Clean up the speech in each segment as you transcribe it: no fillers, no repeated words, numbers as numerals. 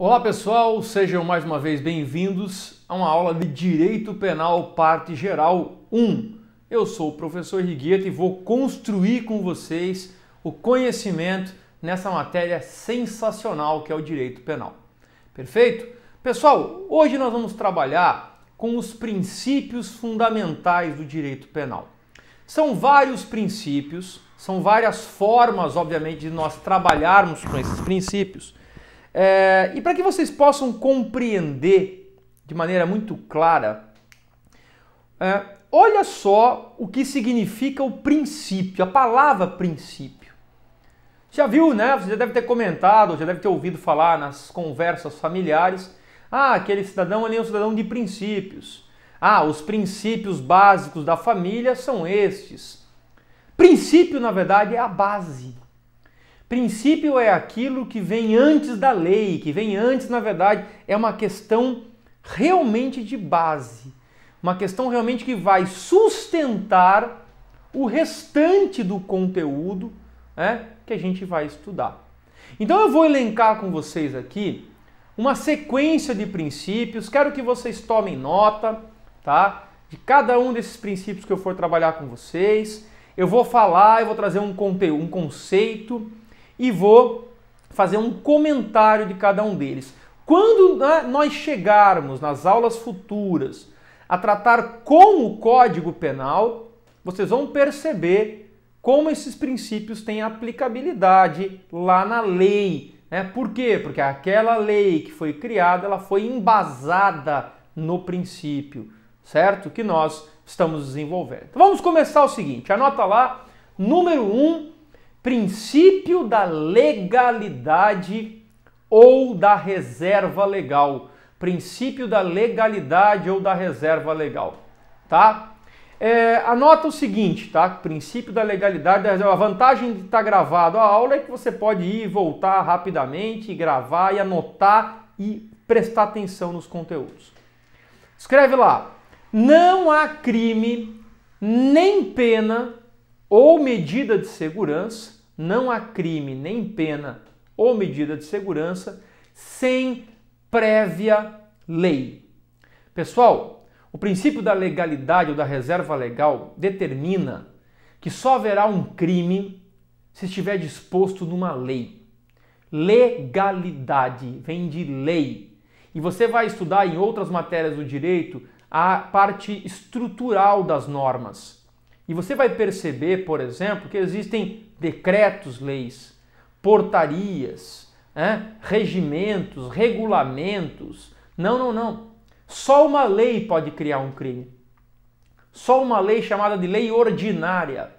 Olá pessoal, sejam mais uma vez bem-vindos a uma aula de Direito Penal, parte geral 1. Eu sou o professor Rigueta e vou construir com vocês o conhecimento nessa matéria sensacional que é o Direito Penal. Perfeito? Pessoal, hoje nós vamos trabalhar com os princípios fundamentais do Direito Penal. São vários princípios, são várias formas, obviamente, de nós trabalharmos com esses princípios. E para que vocês possam compreender de maneira muito clara, olha só o que significa o princípio, a palavra princípio. Já viu, né? Você já deve ter comentado, já deve ter ouvido falar nas conversas familiares, aquele cidadão ali é um cidadão de princípios. Os princípios básicos da família são estes. Princípio, na verdade, é a base. Princípio é aquilo que vem antes da lei, que vem antes, na verdade, é uma questão realmente de base. Uma questão realmente que vai sustentar o restante do conteúdo, que a gente vai estudar. Então eu vou elencar com vocês aqui uma sequência de princípios, quero que vocês tomem nota, tá? De cada um desses princípios que eu for trabalhar com vocês. Eu vou falar, eu vou trazer um conteúdo, um conceito, e vou fazer um comentário de cada um deles. Quando nós chegarmos nas aulas futuras a tratar com o Código Penal, vocês vão perceber como esses princípios têm aplicabilidade lá na lei. Por quê? Porque aquela lei que foi criada, ela foi embasada no princípio, certo? Que nós estamos desenvolvendo. Então vamos começar o seguinte, anota lá, número 1, princípio da legalidade ou da reserva legal. Princípio da legalidade ou da reserva legal, tá? Anota o seguinte, tá? Princípio da legalidade, a vantagem de estar gravado a aula é que você pode ir e voltar rapidamente, gravar e anotar e prestar atenção nos conteúdos. Escreve lá, não há crime, nem pena ou medida de segurança, não há crime, nem pena ou medida de segurança sem prévia lei. Pessoal, o princípio da legalidade ou da reserva legal determina que só haverá um crime se estiver disposto numa lei. Legalidade vem de lei. E você vai estudar em outras matérias do direito a parte estrutural das normas. E você vai perceber, por exemplo, que existem decretos, leis, portarias, regimentos, regulamentos. Não. Só uma lei pode criar um crime. Só uma lei chamada de lei ordinária.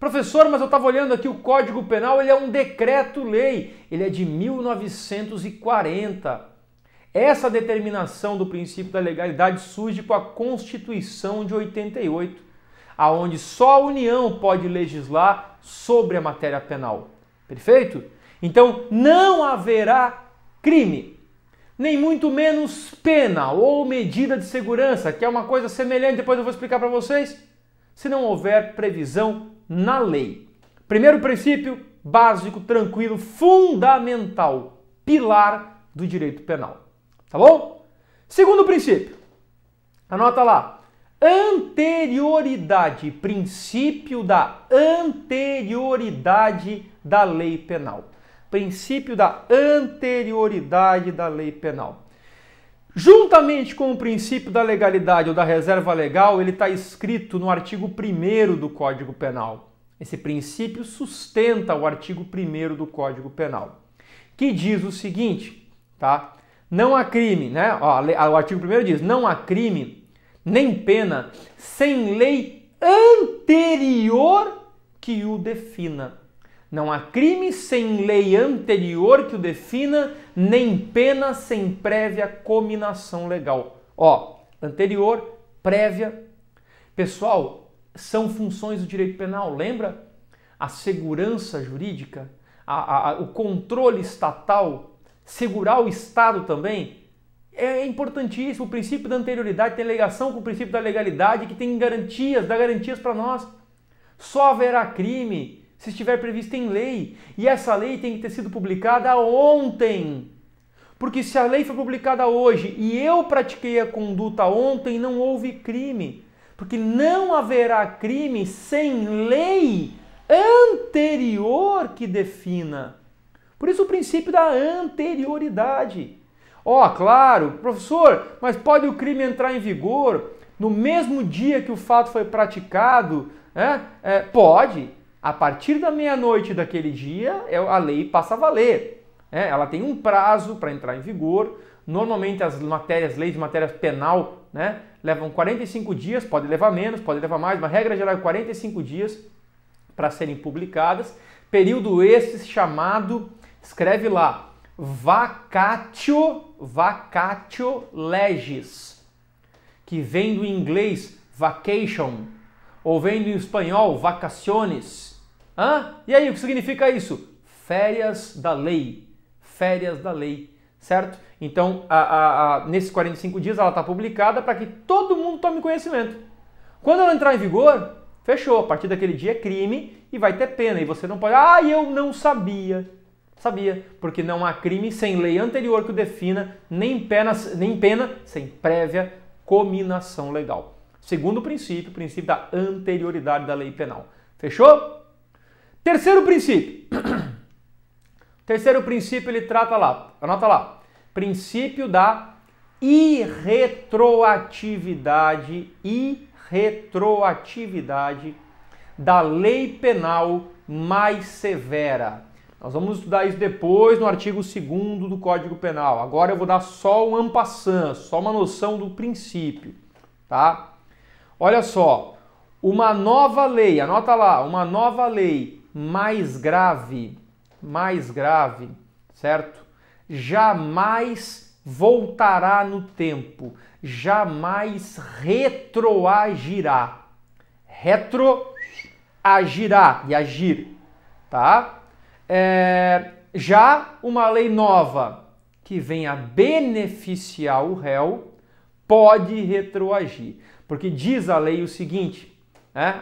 Professor, mas eu estava olhando aqui o Código Penal, ele é um decreto-lei. Ele é de 1940. Essa determinação do princípio da legalidade surge com a Constituição de 88. Aonde só a União pode legislar sobre a matéria penal. Perfeito? Então, não haverá crime, nem muito menos pena ou medida de segurança, que é uma coisa semelhante, depois eu vou explicar para vocês, se não houver previsão na lei. Primeiro princípio, básico, tranquilo, fundamental, pilar do direito penal. Tá bom? Segundo princípio, anota lá. Anterioridade, princípio da anterioridade da lei penal. Princípio da anterioridade da lei penal. Juntamente com o princípio da legalidade ou da reserva legal, ele está escrito no artigo 1º do Código Penal. Esse princípio sustenta o artigo 1º do Código Penal, que diz o seguinte, tá? Não há crime, o artigo 1º diz, não há crime nem pena, sem lei anterior que o defina. Não há crime sem lei anterior que o defina, nem pena sem prévia cominação legal. Anterior, prévia. Pessoal, são funções do direito penal, lembra? A segurança jurídica, o controle estatal, segurar o Estado também. É importantíssimo, o princípio da anterioridade tem ligação com o princípio da legalidade, que tem garantias, dá garantias para nós. Só haverá crime se estiver previsto em lei. E essa lei tem que ter sido publicada ontem. Porque se a lei foi publicada hoje e eu pratiquei a conduta ontem, não houve crime. Porque não haverá crime sem lei anterior que defina. Por isso o princípio da anterioridade. Claro, professor, mas pode o crime entrar em vigor no mesmo dia que o fato foi praticado? Pode. A partir da meia-noite daquele dia, a lei passa a valer. Ela tem um prazo para entrar em vigor. Normalmente as leis de matéria penal, levam 45 dias, pode levar menos, pode levar mais, mas regra geral é 45 dias para serem publicadas. Período esse chamado, escreve lá, vacatio legis, que vem do inglês vacation, ou vem do espanhol vacaciones. E aí, o que significa isso? Férias da lei. Férias da lei, certo? Então, nesses 45 dias ela está publicada para que todo mundo tome conhecimento. Quando ela entrar em vigor, fechou. A partir daquele dia é crime e vai ter pena. E você não pode, eu não sabia. Sabia, porque não há crime sem lei anterior que o defina, nem pena sem prévia cominação legal. Segundo princípio, o princípio da anterioridade da lei penal. Fechou? Terceiro princípio. Terceiro princípio ele trata lá, anota lá, princípio da irretroatividade da lei penal mais severa. Nós vamos estudar isso depois no artigo 2º do Código Penal. Agora eu vou dar só um en passant, só uma noção do princípio, tá? Olha só, uma nova lei, anota lá, uma nova lei mais grave, certo? Jamais voltará no tempo, jamais retroagirá. Retroagirá, de agir, tá? Já uma lei nova que venha beneficiar o réu pode retroagir. Porque diz a lei o seguinte,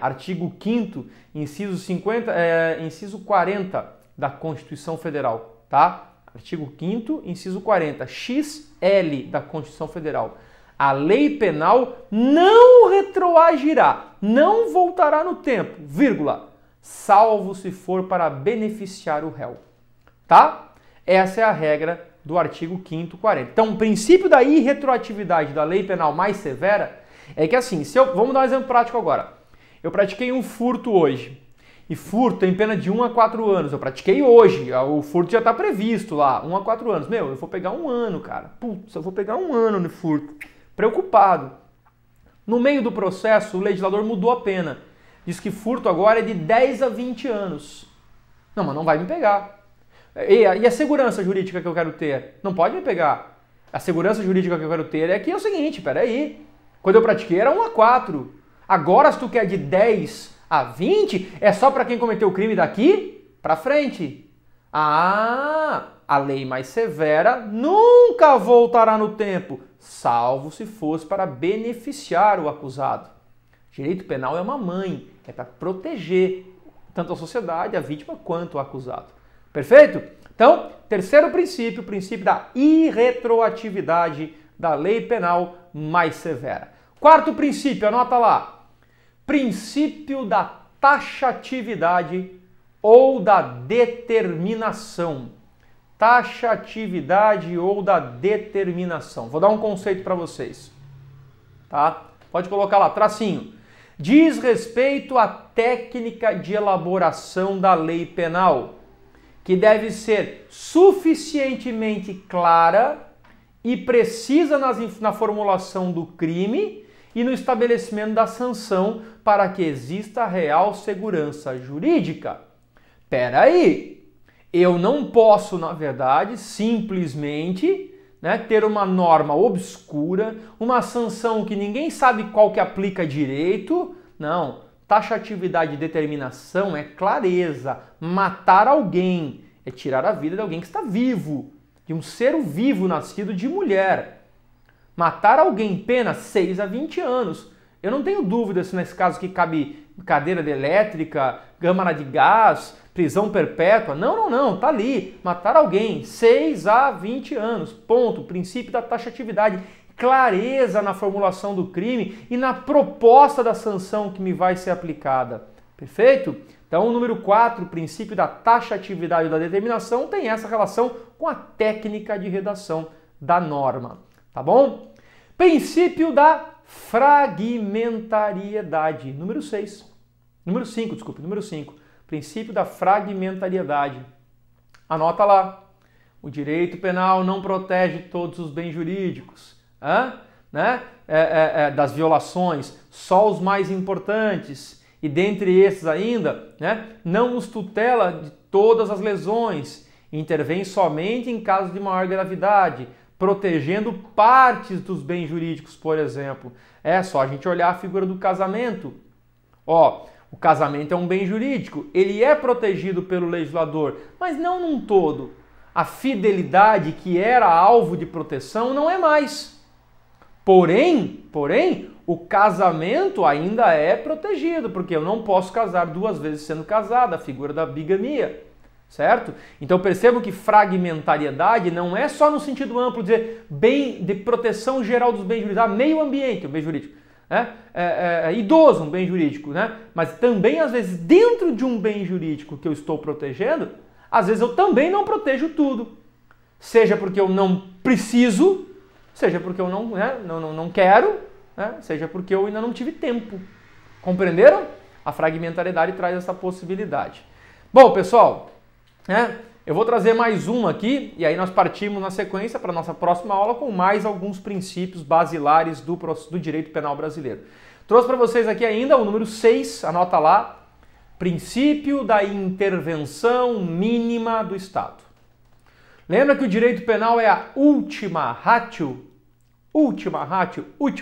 artigo 5º, inciso 40 da Constituição Federal, tá? Artigo 5º, inciso 40, XL da Constituição Federal. A lei penal não retroagirá, não voltará no tempo, vírgula, salvo se for para beneficiar o réu, tá? Essa é a regra do artigo 5º, 40. Então, o princípio da irretroatividade da lei penal mais severa é que assim, vamos dar um exemplo prático agora. Eu pratiquei um furto hoje. E furto tem pena de 1 a 4 anos. Eu pratiquei hoje. O furto já está previsto lá, 1 a 4 anos. Eu vou pegar 1 ano, cara. Putz, eu vou pegar 1 ano no furto. Preocupado. No meio do processo, o legislador mudou a pena. Diz que furto agora é de 10 a 20 anos. Não, mas não vai me pegar. E a segurança jurídica que eu quero ter? Não pode me pegar. A segurança jurídica que eu quero ter é que é o seguinte, peraí. Quando eu pratiquei era 1 a 4. Agora, se tu quer de 10 a 20, é só para quem cometeu o crime daqui para frente. A lei mais severa nunca voltará no tempo, salvo se fosse para beneficiar o acusado. Direito penal é uma mãe, é para proteger tanto a sociedade, a vítima, quanto o acusado. Perfeito? Então, terceiro princípio, o princípio da irretroatividade da lei penal mais severa. Quarto princípio, anota lá. Princípio da taxatividade ou da determinação. Taxatividade ou da determinação. Vou dar um conceito para vocês. Tá? Pode colocar lá, tracinho. Diz respeito à técnica de elaboração da lei penal, que deve ser suficientemente clara e precisa na formulação do crime e no estabelecimento da sanção para que exista real segurança jurídica. Peraí, eu não posso, na verdade, simplesmente ter uma norma obscura, uma sanção que ninguém sabe qual que aplica direito. Não, taxatividade e determinação é clareza. Matar alguém é tirar a vida de alguém que está vivo, de um ser vivo nascido de mulher. Matar alguém, pena 6 a 20 anos. Eu não tenho dúvida se nesse caso aqui cabe cadeira de elétrica, câmara de gás, prisão perpétua. Não, tá ali. Matar alguém, 6 a 20 anos. Ponto. Princípio da taxatividade. Clareza na formulação do crime e na proposta da sanção que me vai ser aplicada. Perfeito? Então, o número 4, o princípio da taxatividade da determinação, tem essa relação com a técnica de redação da norma. Tá bom? Princípio da fragmentariedade. Número 5. Princípio da fragmentariedade. Anota lá. O direito penal não protege todos os bens jurídicos, das violações, só os mais importantes. E dentre esses ainda, não os tutela de todas as lesões. Intervém somente em casos de maior gravidade, protegendo partes dos bens jurídicos, por exemplo. É só a gente olhar a figura do casamento. O casamento é um bem jurídico, ele é protegido pelo legislador, mas não num todo. A fidelidade, que era alvo de proteção, não é mais. Porém, o casamento ainda é protegido, porque eu não posso casar 2 vezes sendo casado, a figura da bigamia, certo? Então percebam que fragmentariedade não é só no sentido amplo, dizer bem de proteção geral dos bens jurídicos, meio ambiente, um bem jurídico. Idoso, um bem jurídico, mas também às vezes dentro de um bem jurídico que eu estou protegendo, às vezes eu também não protejo tudo, seja porque eu não preciso, seja porque eu não quero, seja porque eu ainda não tive tempo. Compreenderam? A fragmentariedade traz essa possibilidade. Bom, pessoal, eu vou trazer mais uma aqui e aí nós partimos na sequência para a nossa próxima aula com mais alguns princípios basilares do direito penal brasileiro. Trouxe para vocês aqui ainda o número 6, anota lá, princípio da intervenção mínima do Estado. Lembra que o direito penal é a última ratio, última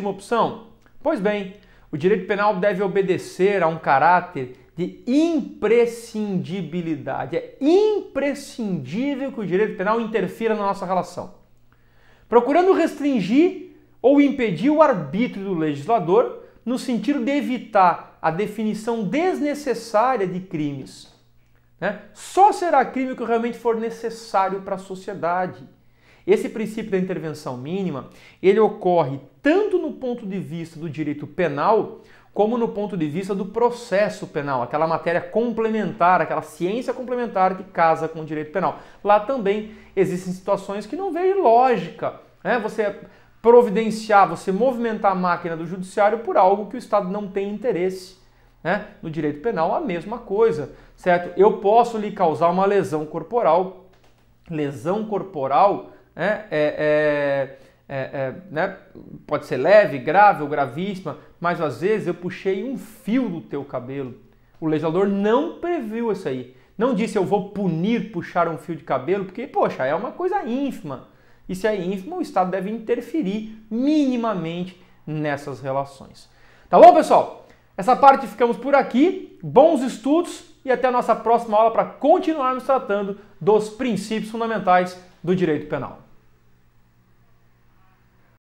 opção? Pois bem, o direito penal deve obedecer a um caráter de imprescindibilidade. É imprescindível que o direito penal interfira na nossa relação, procurando restringir ou impedir o arbítrio do legislador no sentido de evitar a definição desnecessária de crimes. Só será crime o que realmente for necessário para a sociedade. Esse princípio da intervenção mínima, ele ocorre tanto no ponto de vista do direito penal, como no ponto de vista do processo penal, aquela matéria complementar, aquela ciência complementar que casa com o direito penal. Lá também existem situações que não vejo lógica, você providenciar, você movimentar a máquina do judiciário por algo que o Estado não tem interesse. No direito penal, a mesma coisa, certo? Eu posso lhe causar uma lesão corporal. Lesão corporal pode ser leve, grave ou gravíssima, mas às vezes eu puxei um fio do teu cabelo. O legislador não previu isso aí. Não disse eu vou punir puxar um fio de cabelo, porque, poxa, é uma coisa ínfima. E se é ínfima, o Estado deve interferir minimamente nessas relações. Tá bom, pessoal? Essa parte ficamos por aqui. Bons estudos e até a nossa próxima aula para continuarmos tratando dos princípios fundamentais do direito penal.